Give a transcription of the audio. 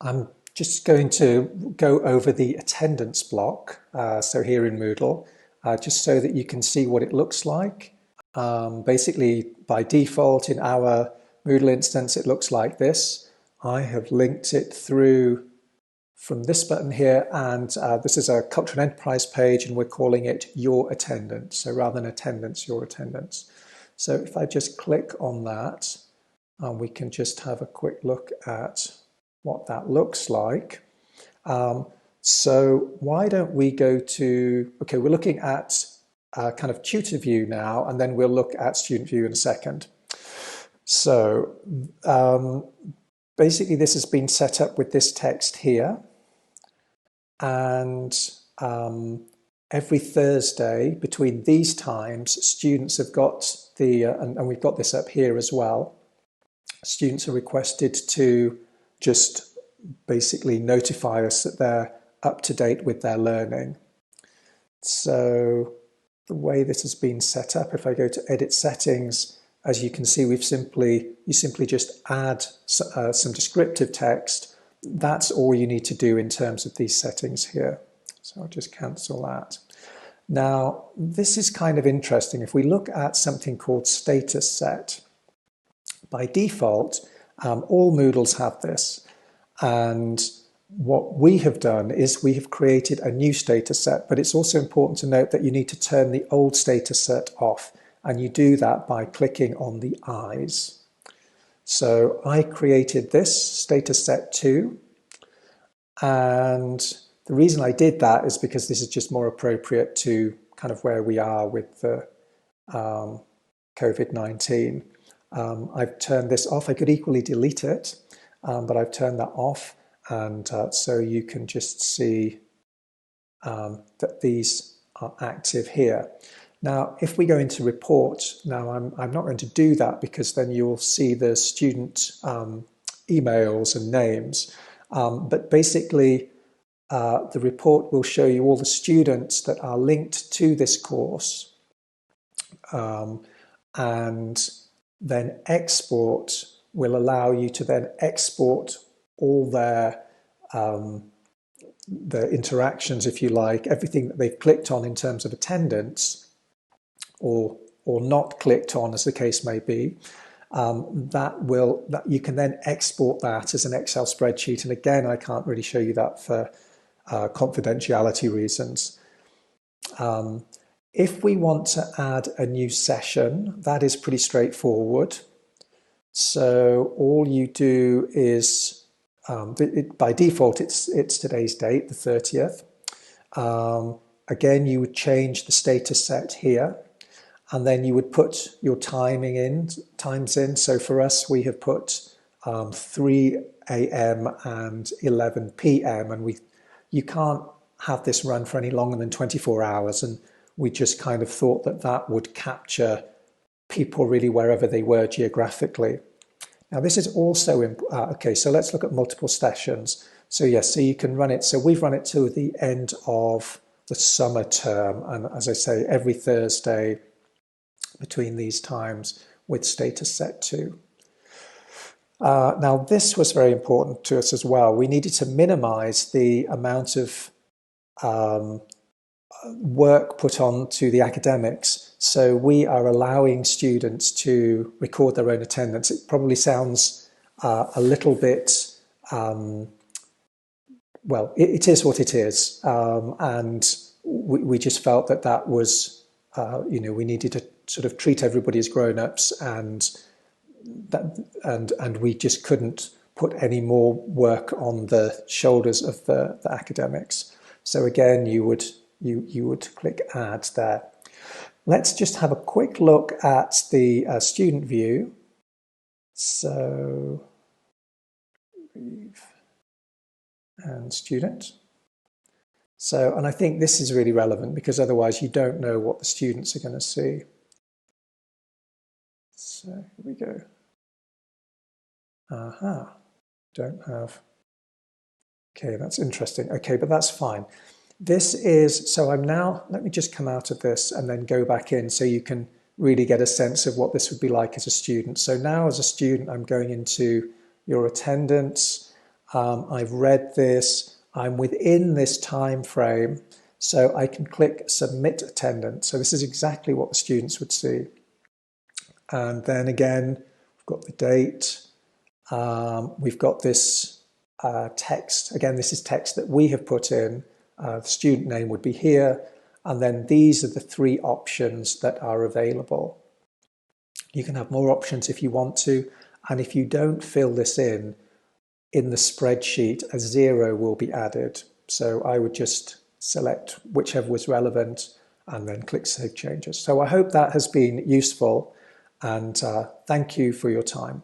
I'm just going to go over the attendance block, so here in Moodle, just so that you can see what it looks like. Basically, by default in our Moodle instance, it looks like this. I have linked it through from this button here, and this is a Culture and Enterprise page, and we're calling it Your Attendance. So rather than attendance, Your Attendance. So if I just click on that, we can just have a quick look at what that looks like. So why don't we go to, okay, we're looking at kind of tutor view now, and then we'll look at student view in a second. So basically this has been set up with this text here, and every Thursday between these times, students have got the, and we've got this up here as well, students are requested to just basically notify us that they're up to date with their learning. So the way this has been set up, if I go to edit settings, as you can see, you simply just add some descriptive text. That's all you need to do in terms of these settings here. So I'll just cancel that. Now, this is kind of interesting. If we look at something called status set, by default, all Moodles have this. And what we have done is we have created a new status set, but it's also important to note that you need to turn the old status set off. And you do that by clicking on the eyes. So I created this status set 2. And the reason I did that is because this is just more appropriate to kind of where we are with the COVID-19. I've turned this off. I could equally delete it, but I've turned that off. And so you can just see that these are active here. Now, if we go into report, now I'm not going to do that because then you'll see the student emails and names. But basically, the report will show you all the students that are linked to this course. And then export will allow you to then export all their interactions, if you like, everything that they've clicked on in terms of attendance, or not clicked on, as the case may be. That you can then export that as an Excel spreadsheet. And again, I can't really show you that for confidentiality reasons. If we want to add a new session, that is pretty straightforward. So all you do is, by default, it's today's date, the 30th. Again, you would change the status set here, and then you would put your times in. So for us, we have put 3 a.m. and 11 p.m. and you can't have this run for any longer than 24 hours. And we just kind of thought that that would capture people really wherever they were geographically. Now this is also, okay, so let's look at multiple sessions. So yes, so you can run it. So we've run it to the end of the summer term. And as I say, every Thursday between these times with status set 2. Now this was very important to us as well. We needed to minimize the amount of work put on to the academics. So we are allowing students to record their own attendance. It probably sounds a little bit, well, it is what it is. And we just felt that that was, we needed to sort of treat everybody as grown-ups, and we just couldn't put any more work on the shoulders of the academics. So again, you would click add there. Let's just have a quick look at the student view. So, and student. So, and I think this is really relevant because otherwise you don't know what the students are going to see. So here we go. Aha, don't have. Okay, that's interesting. Okay, but that's fine. This is, so I'm now, let me just come out of this and then go back in so you can really get a sense of what this would be like as a student. So now as a student, I'm going into your attendance. I've read this, I'm within this time frame, so I can click Submit Attendance. So this is exactly what the students would see. And then again, we've got the date, we've got this text. Again, this is text that we have put in. The student name would be here, and then these are the 3 options that are available. You can have more options if you want to, and if you don't fill this in the spreadsheet, a 0 will be added. So I would just select whichever was relevant and then click Save Changes. So I hope that has been useful, and thank you for your time.